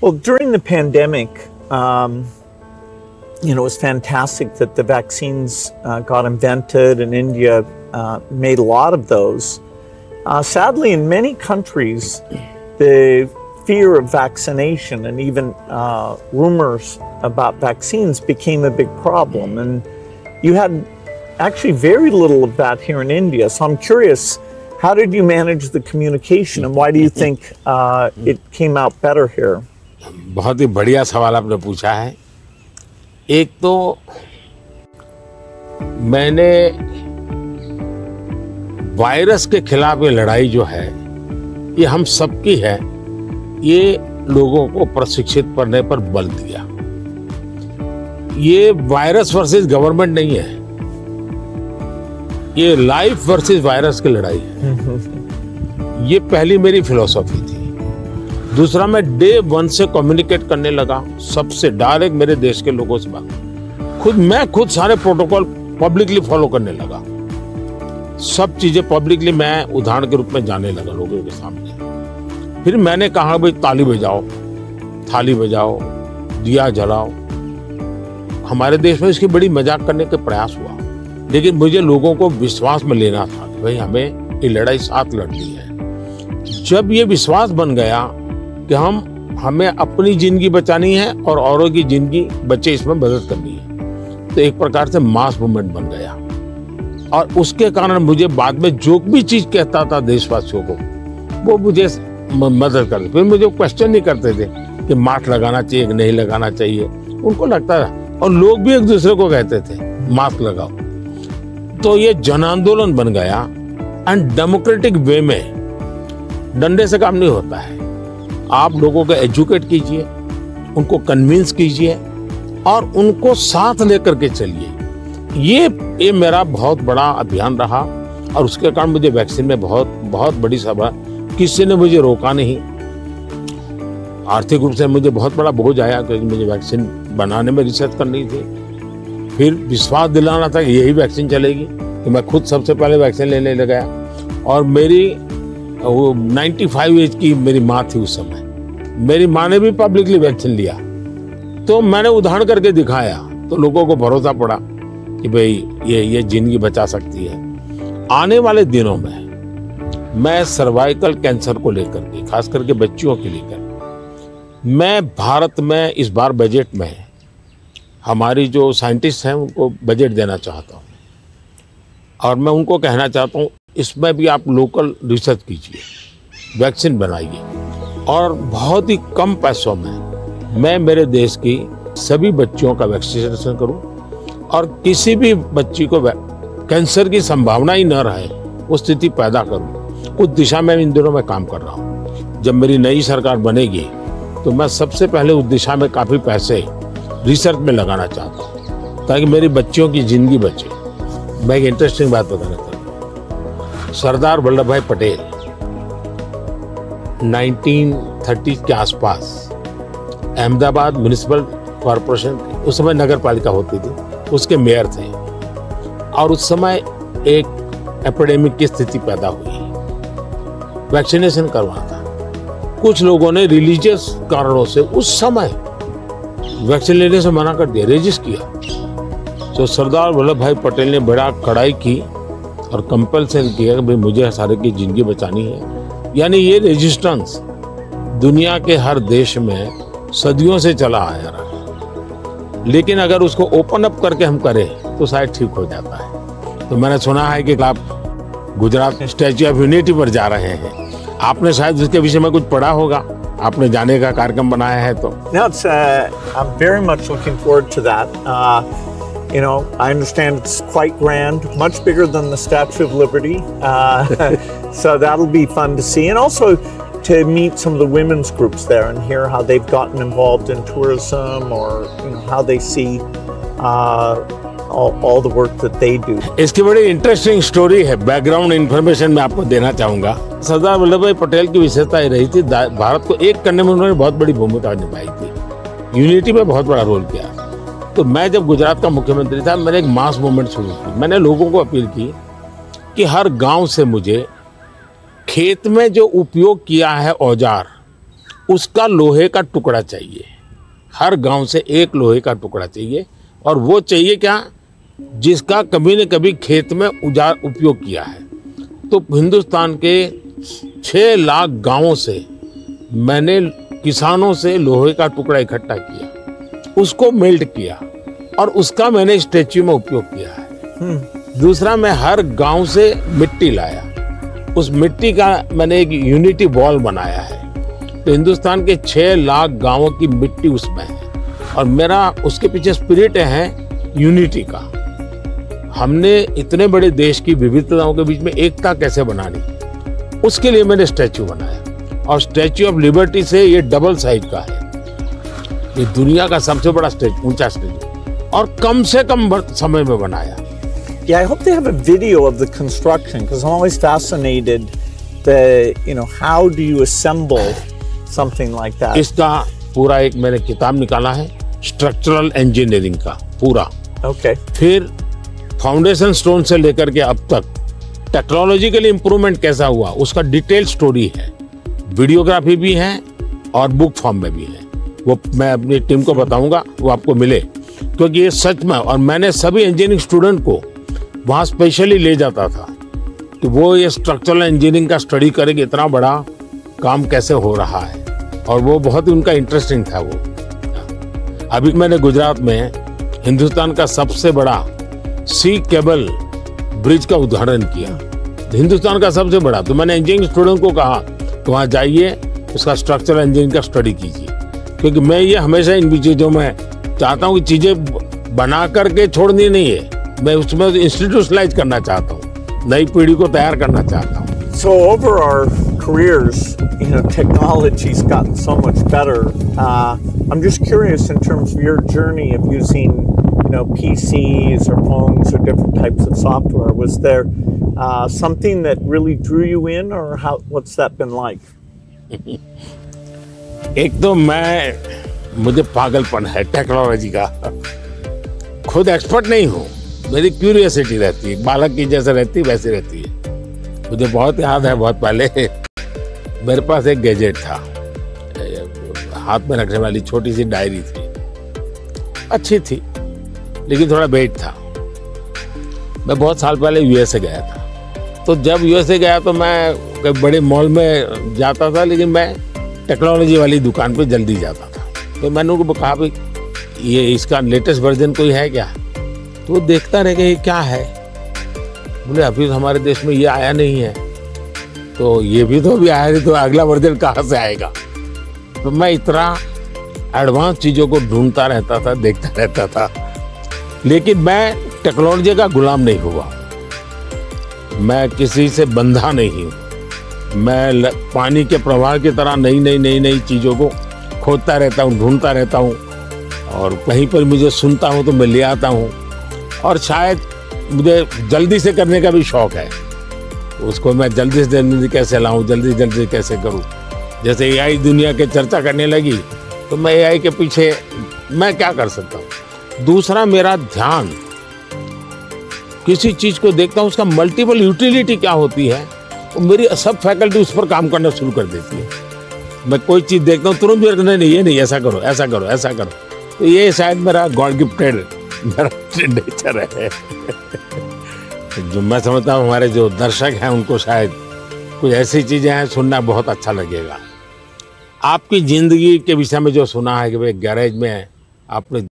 Well, during the pandemic, it was fantastic that the vaccines got invented, and India made a lot of those. Sadly, in many countries, the fear of vaccination and even rumors about vaccines became a big problem. And you had actually very little of that here in India. So I'm curious, how did you manage the communication, and why do you think it came out better here? बहुत ही बढ़िया सवाल आपने पूछा है। एक तो मैंने virus के खिलाफ ये लड़ाई जो है, ये हम सबकी है, ये लोगों को प्रशिक्षित करने पर बल दिया। ये वायरस वर्सेस गवर्नमेंट नहीं है, ये लाइफ वर्सेस वायरस की लड़ाई है। ये पहली मेरी फिलॉसफी थी। दूसरा, मैं डे 1 से कम्युनिकेट करने लगा सबसे डायरेक्ट, मेरे देश के लोगों से बात। मैं खुद सारे प्रोटोकॉल पब्लिकली फॉलो करने लगा। सब चीजें पब्लिकली मैं उदाहरण के रूप में जाने लगा लोगों के सामने। फिर मैंने कहा भाई ताली बजाओ, थाली बजाओ, दिया जलाओ। हमारे देश में इसकी बड़ी मजाक करने के प्रयास हुआ, लेकिन मुझे लोगों को विश्वास में लेना था कि भाई हमें ये लड़ाई साथ लड़नी है। जब ये विश्वास बन गया कि हमें अपनी जिंदगी बचानी है और औरों की जिंदगी बचे, इसमें मदद करनी है, तो एक प्रकार से मास मूवमेंट बन गया। और उसके कारण मुझे बाद में जो भी चीज कहता था देशवासियों को, वो मुझे मदद करते। फिर मुझे क्वेश्चन नहीं करते थे कि मास्क लगाना चाहिए कि नहीं लगाना चाहिए, उनको लगता था। और लोग भी एक दूसरे को कहते थे मास्क लगाओ। तो ये जन आंदोलन बन गया। एंड डेमोक्रेटिक वे में डंडे से काम नहीं होता है। आप लोगों को एजुकेट कीजिए, उनको कन्विंस कीजिए और उनको साथ लेकर के चलिए। ये मेरा बहुत बड़ा अभियान रहा, और उसके कारण मुझे वैक्सीन में बहुत बड़ी सभा, किसी ने मुझे रोका नहीं। आर्थिक रूप से मुझे बहुत बड़ा बोझ आया, क्योंकि मुझे वैक्सीन बनाने में रिसर्च करनी थी। फिर विश्वास दिलाना था कि यही वैक्सीन चलेगी, तो मैं खुद सबसे पहले वैक्सीन लेने लगा। और मेरी 95 एज की मेरी माँ थी उस समय, मेरी माँ ने भी पब्लिकली वैक्सीन लिया। तो मैंने उदाहरण करके दिखाया, तो लोगों को भरोसा पड़ा कि भाई ये जिंदगी बचा सकती है। आने वाले दिनों में मैं सर्वाइकल कैंसर को लेकर के, खास करके बच्चियों के लेकर, मैं भारत में इस बार बजट में हमारी जो साइंटिस्ट हैं उनको बजट देना चाहता हूँ। और मैं उनको कहना चाहता हूँ, इसमें भी आप लोकल रिसर्च कीजिए, वैक्सीन बनाइए, और बहुत ही कम पैसों में मैं मेरे देश की सभी बच्चियों का वैक्सीनेशन करूं, और किसी भी बच्ची को कैंसर की संभावना ही न रहे वो स्थिति पैदा करूं। उस दिशा में इन दिनों मैं काम कर रहा हूं। जब मेरी नई सरकार बनेगी तो मैं सबसे पहले उस दिशा में काफ़ी पैसे रिसर्च में लगाना चाहता हूँ, ताकि मेरी बच्चियों की जिंदगी बचे। मैं एक इंटरेस्टिंग बात बताना चाहता हूँ। सरदार वल्लभ भाई पटेल 1930 के आसपास अहमदाबाद म्युनिसिपल कॉरपोरेशन, उस समय नगर पालिका होती थी, उसके मेयर थे। और उस समय एक एपिडेमिक की स्थिति पैदा हुई, वैक्सीनेशन करवाना था। कुछ लोगों ने रिलीजियस कारणों से उस समय वैक्सीन लेने से मना कर दिया, रेजिस्ट किया। तो सरदार वल्लभ भाई पटेल ने बड़ा कड़ाई की और कंपल्सन किया कि भाई मुझे सारे की जिंदगी बचानी है। यानी ये रेजिस्टेंस दुनिया के हर देश में सदियों से चला आया रहा, लेकिन अगर उसको ओपन अप करके हम करें तो शायद ठीक हो जाता है। तो मैंने सुना है कि आप गुजरात में स्टैच्यू ऑफ यूनिटी पर जा रहे हैं, आपने शायद उसके विषय में कुछ पढ़ा होगा, आपने जाने का कार्यक्रम बनाया है तो। No, I'm very much looking forward to that. I understand it's quite grand, much bigger than the Statue of Liberty. So that'll be fun to see. And also to meet some of the women's groups there and hear how they've gotten involved in tourism, or how they see all the work that they do. इसकी बड़ी interesting story है, background information मैं आपको देना चाहूँगा। सरदार वल्लभ भाई पटेल की विशेषता ये रही थी, भारत को एक करने में उन्होंने बहुत बड़ी भूमिका निभाई थी, यूनिटी में बहुत बड़ा रोल किया। तो मैं जब गुजरात का मुख्यमंत्री था, मैंने एक मास मूवमेंट शुरू की। मैंने लोगों को अपील की कि हर गांव से मुझे खेत में जो उपयोग किया है औजार, उसका लोहे का टुकड़ा चाहिए। हर गांव से एक लोहे का टुकड़ा चाहिए, और वो चाहिए क्या, जिसका कभी न कभी खेत में उपयोग किया है। तो हिंदुस्तान के 6 लाख गांवों से मैंने किसानों से लोहे का टुकड़ा इकट्ठा किया, उसको मेल्ट किया, और उसका मैंने स्टैच्यू में उपयोग किया है। दूसरा, मैं हर गांव से मिट्टी लाया, उस मिट्टी का मैंने एक यूनिटी बॉल बनाया है। तो हिंदुस्तान के 6 लाख गांवों की मिट्टी उसमें है, और मेरा उसके पीछे स्पिरिट है यूनिटी का। हमने इतने बड़े देश की विविधताओं के बीच में एकता कैसे बनानी, उसके लिए मैंने स्टैच्यू बनाया। और स्टैच्यू ऑफ लिबर्टी से ये डबल साइज का है, ये दुनिया का सबसे बड़ा ऊंचा स्टैच्यू, और कम से कम समय में बनाया। Yeah, I hope they have a video of the construction, because I'm always fascinated how do you assemble something like that? इसका पूरा एक मैंने किताब निकाला है, स्ट्रक्चरल इंजीनियरिंग का पूरा। Okay. फिर फाउंडेशन स्टोन से लेकर के अब तक टेक्नोलॉजिकल इंप्रूवमेंट कैसा हुआ, उसका डिटेल स्टोरी है, वीडियोग्राफी भी है और बुक फॉर्म में भी है। वो मैं अपनी टीम को बताऊंगा, वो आपको मिले, क्योंकि ये सच में, और मैंने सभी इंजीनियरिंग स्टूडेंट को वहाँ स्पेशली ले जाता था कि वो ये स्ट्रक्चरल इंजीनियरिंग का स्टडी करेंगे, इतना बड़ा काम कैसे हो रहा है, और वो बहुत ही उनका इंटरेस्टिंग था वो। अभी मैंने गुजरात में हिंदुस्तान का सबसे बड़ा सी केबल ब्रिज का उद्घाटन किया, हिंदुस्तान का सबसे बड़ा। तो मैंने इंजीनियरिंग स्टूडेंट को कहा तो वहाँ जाइए, उसका स्ट्रक्चरल इंजीनियरिंग का स्टडी कीजिए, क्योंकि मैं ये हमेशा इन चीज़ों में चाहता हूँ कि चीज़ें बना करके छोड़नी नहीं है, मैं उसमें इंस्टीट्यूशनलाइज करना चाहता हूँ, नई पीढ़ी को तैयार करना चाहता हूँ। So over our careers, technology's gotten so much better. I'm just curious in terms of your journey of using, PCs or phones or different types of software. Was there something that really drew you in, or what's that been like? एक तो मुझे पागलपन है technology का, खुद expert नहीं हूँ, मेरी क्यूरियोसिटी रहती है, बालक की जैसे रहती है वैसी रहती है। मुझे बहुत याद है, बहुत पहले मेरे पास एक गैजेट था, हाथ में रखने वाली छोटी सी डायरी थी, अच्छी थी लेकिन थोड़ा वेट था। मैं बहुत साल पहले यूएसए गया था, तो जब यूएसए गया तो मैं बड़े मॉल में जाता था, लेकिन मैं टेक्नोलॉजी वाली दुकान पे जल्दी जाता था। तो मैंने उनको कहा भाई ये इसका लेटेस्ट वर्जन कोई है क्या, तो वो देखता रह गया ये क्या है, बोले अभी तो हमारे देश में ये आया नहीं है, तो ये भी तो अभी आया नहीं, तो अगला वर्जन कहाँ से आएगा। तो मैं इतना एडवांस चीज़ों को ढूंढता रहता था, देखता रहता था, लेकिन मैं टेक्नोलॉजी का गुलाम नहीं हुआ, मैं किसी से बंधा नहीं हूँ। मैं पानी के प्रवाह की तरह नई चीज़ों को खोजता रहता हूँ, ढूंढता रहता हूँ, और कहीं पर मुझे सुनता हूँ तो मैं ले आता हूँ। और शायद मुझे जल्दी से करने का भी शौक है, उसको मैं जल्दी से जल्दी कैसे लाऊं, जल्दी कैसे करूं। जैसे एआई दुनिया के चर्चा करने लगी तो मैं एआई के पीछे मैं क्या कर सकता हूं। दूसरा, मेरा ध्यान किसी चीज को देखता हूं, उसका मल्टीपल यूटिलिटी क्या होती है, तो मेरी सब फैकल्टी उस पर काम करना शुरू कर देती है। मैं कोई चीज देखता हूँ तुरंत नहीं ये नहीं, ऐसा करो। तो ये शायद मेरा गॉड गिफ्टेड मेरा नेचर है। जो मैं समझता हूँ हमारे जो दर्शक हैं उनको शायद कुछ ऐसी चीजें हैं सुनना बहुत अच्छा लगेगा। आपकी जिंदगी के विषय में जो सुना है कि भाई गैरेज में आपने